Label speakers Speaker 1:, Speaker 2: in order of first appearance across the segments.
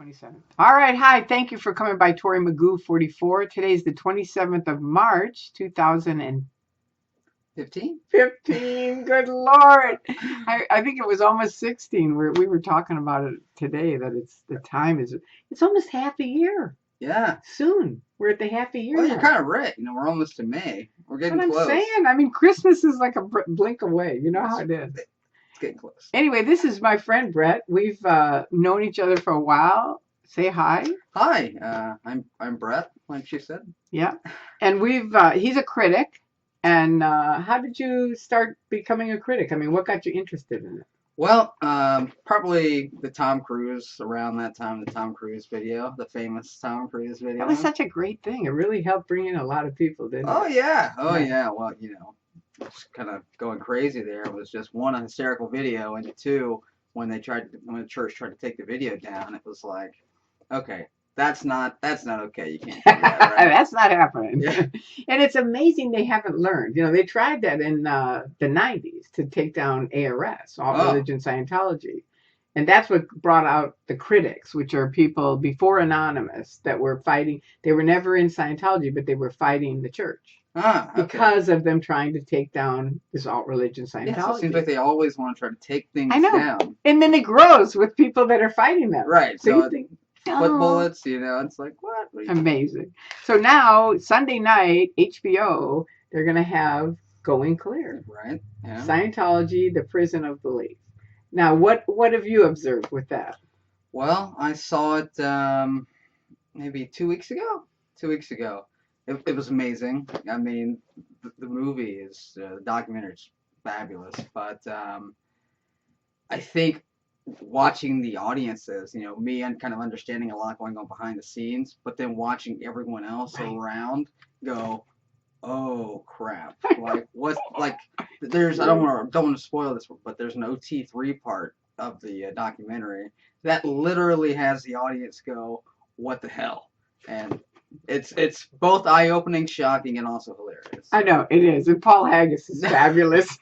Speaker 1: 27th. All right. Hi. Thank you for coming by Tory Magoo 44. Today's the 27th of March, 2015. 15. Good Lord. I think it was almost 16. We were talking about it today that it's almost half a year.
Speaker 2: Yeah.
Speaker 1: Soon. We're at the half a year.
Speaker 2: Well, you're kind of right. We're almost to May. We're getting
Speaker 1: close.
Speaker 2: close.
Speaker 1: I'm saying. I mean, Christmas is like a blink away. You know how it is.
Speaker 2: It's getting close.
Speaker 1: Anyway, this is my friend Brett. We've known each other for a while. Say hi.
Speaker 2: Hi, I'm Brett, like she said.
Speaker 1: Yeah, and he's a critic. And how did you start becoming a critic? I mean, what got you interested in it?
Speaker 2: Well, probably the Tom Cruise, around that time, the Tom Cruise video, the famous Tom Cruise video.
Speaker 1: That was such a great thing. It really helped bring in a lot of people, didn't it?
Speaker 2: Oh yeah. Well, it's kind of going crazy there. It was just one, a hysterical video, and two, when the church tried to take the video down, it was like, okay, that's not okay. You can't do that, right?
Speaker 1: That's not happening.
Speaker 2: Yeah.
Speaker 1: And it's amazing they haven't learned. They tried that in the 90s to take down ARS, All Religion Scientology. And that's what brought out the critics, which are people before Anonymous that were fighting. They were never in Scientology, but they were fighting the church.
Speaker 2: Okay.
Speaker 1: Because of them trying to take down this alt religion Scientology.
Speaker 2: Yeah, so it seems like they always want to try to take things down.
Speaker 1: And then it grows with people that are fighting them.
Speaker 2: Right.
Speaker 1: So you think,
Speaker 2: foot bullets, it's like, what?
Speaker 1: Amazing. So now, Sunday night, HBO, they're going to have Going Clear.
Speaker 2: Right. Yeah.
Speaker 1: Scientology, the Prison of Belief. Now, what have you observed with that?
Speaker 2: Well, I saw it maybe 2 weeks ago. 2 weeks ago. It was amazing. I mean, the movie is, the documentary is fabulous. But I think watching the audiences, me and kind of understanding a lot going on behind the scenes, but then watching everyone else around go, oh crap! Like what? Like there's I don't want to spoil this, but there's an OT3 part of the documentary that literally has the audience go, what the hell? And it's both eye-opening, shocking, and also hilarious.
Speaker 1: I know it is, and Paul Haggis is fabulous.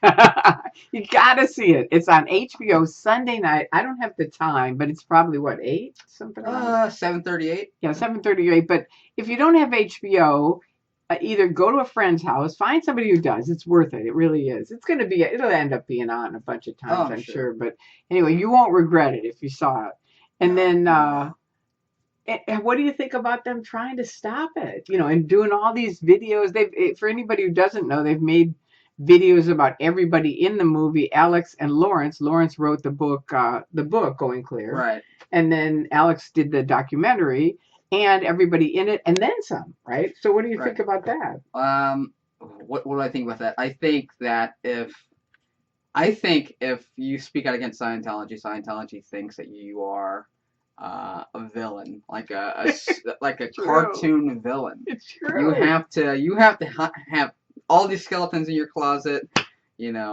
Speaker 1: You gotta see it. It's on HBO Sunday night. I don't have the time, but it's probably 8 something.
Speaker 2: 7:38.
Speaker 1: Yeah, 7:38. But if you don't have HBO, either go to a friend's house, find somebody who does. It's worth it. It really is. It'll end up being on a bunch of times, I'm sure. But anyway, you won't regret it if you saw it. And then. And what do you think about them trying to stop it? And doing all these videos. For anybody who doesn't know, they've made videos about everybody in the movie. Alex and Lawrence. Lawrence wrote the book Going Clear.
Speaker 2: Right.
Speaker 1: And then Alex did the documentary, and everybody in it, and then some. Right. So what do you think about that?
Speaker 2: What do I think about that? I think if you speak out against Scientology, Scientology thinks that you are a villain, like a cartoon villain.
Speaker 1: It's true.
Speaker 2: You have to have all these skeletons in your closet,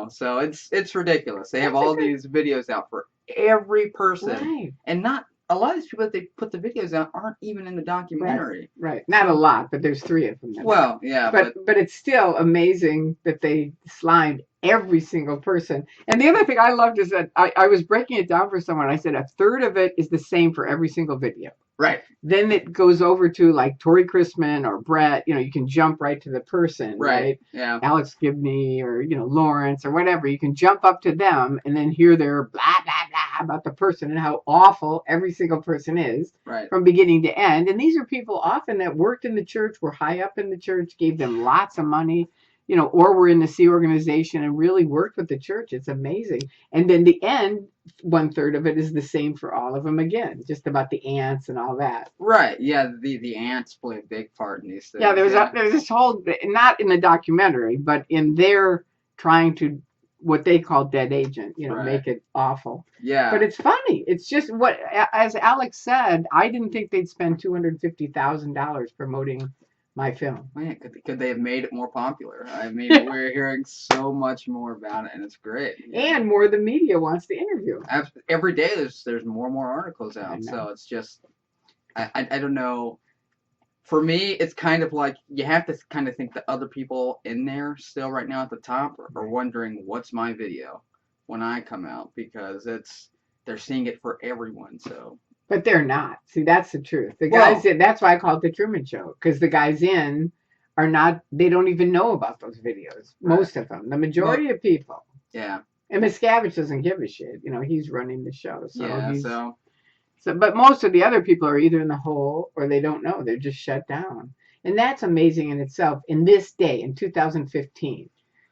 Speaker 2: So it's ridiculous. They have all these videos out for every person,
Speaker 1: right.
Speaker 2: And not a lot of these people that they put the videos out aren't even in the documentary.
Speaker 1: Right. Not a lot, but there's 3 of them.
Speaker 2: Well, yeah,
Speaker 1: but it's still amazing that they slimed every single person. And the other thing I loved is that I was breaking it down for someone. I said a third of it is the same for every single video.
Speaker 2: Right.
Speaker 1: Then it goes over to like Tory Chrisman or Brett. You can jump right to the person, right?
Speaker 2: Yeah.
Speaker 1: Alex Gibney or Lawrence or whatever. You can jump up to them and then hear their blah blah blah about the person and how awful every single person is,
Speaker 2: right,
Speaker 1: from beginning to end. And these are people often that worked in the church, were high up in the church, gave them lots of money, or were in the Sea organization and really worked with the church. It's amazing. And then the end, 1/3 of it is the same for all of them again, just about the ants and all that.
Speaker 2: Right. Yeah. The ants play a big part in these things.
Speaker 1: Yeah. There's this whole, not in the documentary, but in their trying to, what they call dead agent,
Speaker 2: right,
Speaker 1: make it awful.
Speaker 2: Yeah.
Speaker 1: But it's funny. It's just as Alex said, I didn't think they'd spend $250,000 promoting my film.
Speaker 2: Man, could they have made it more popular? I mean, we're hearing so much more about it, and it's great.
Speaker 1: And more the media wants to interview.
Speaker 2: Every day there's more and more articles out, so it's just, I don't know. For me, it's kind of like you have to kind of think the other people in there still right now at the top are wondering what's my video when I come out, because they're seeing it for everyone. So
Speaker 1: But they're not. See, that's the truth. The guys in, that's why I call it the Truman Show, because the guys in are not, they don't even know about those videos. Most of them. The majority of people.
Speaker 2: Yeah.
Speaker 1: And Miscavige doesn't give a shit. You know, he's running the show. So
Speaker 2: yeah,
Speaker 1: so, but most of the other people are either in the hole or they don't know. They're just shut down. And that's amazing in itself in this day, in 2015,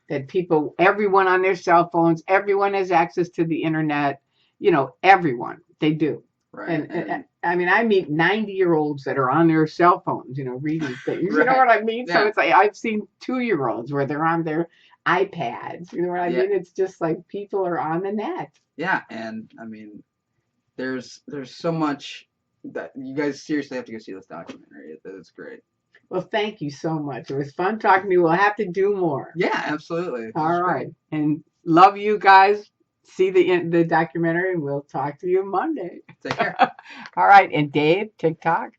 Speaker 1: that people, everyone on their cell phones, everyone has access to the internet, you know, everyone, they do.
Speaker 2: Right.
Speaker 1: And I mean, I meet 90-year-olds that are on their cell phones, you know, reading things.
Speaker 2: Right.
Speaker 1: You know what I mean?
Speaker 2: Yeah.
Speaker 1: So it's like, I've seen 2-year-olds where they're on their iPads. You know what I mean? It's just like people are on the net.
Speaker 2: Yeah. And I mean, there's so much that you guys seriously have to go see this documentary. It's great.
Speaker 1: Well, thank you so much. It was fun talking to you. We'll have to do more.
Speaker 2: Yeah, absolutely.
Speaker 1: All right. And love you guys. See the documentary, and we'll talk to you Monday.
Speaker 2: Take care.
Speaker 1: All right. And Dave, TikTok.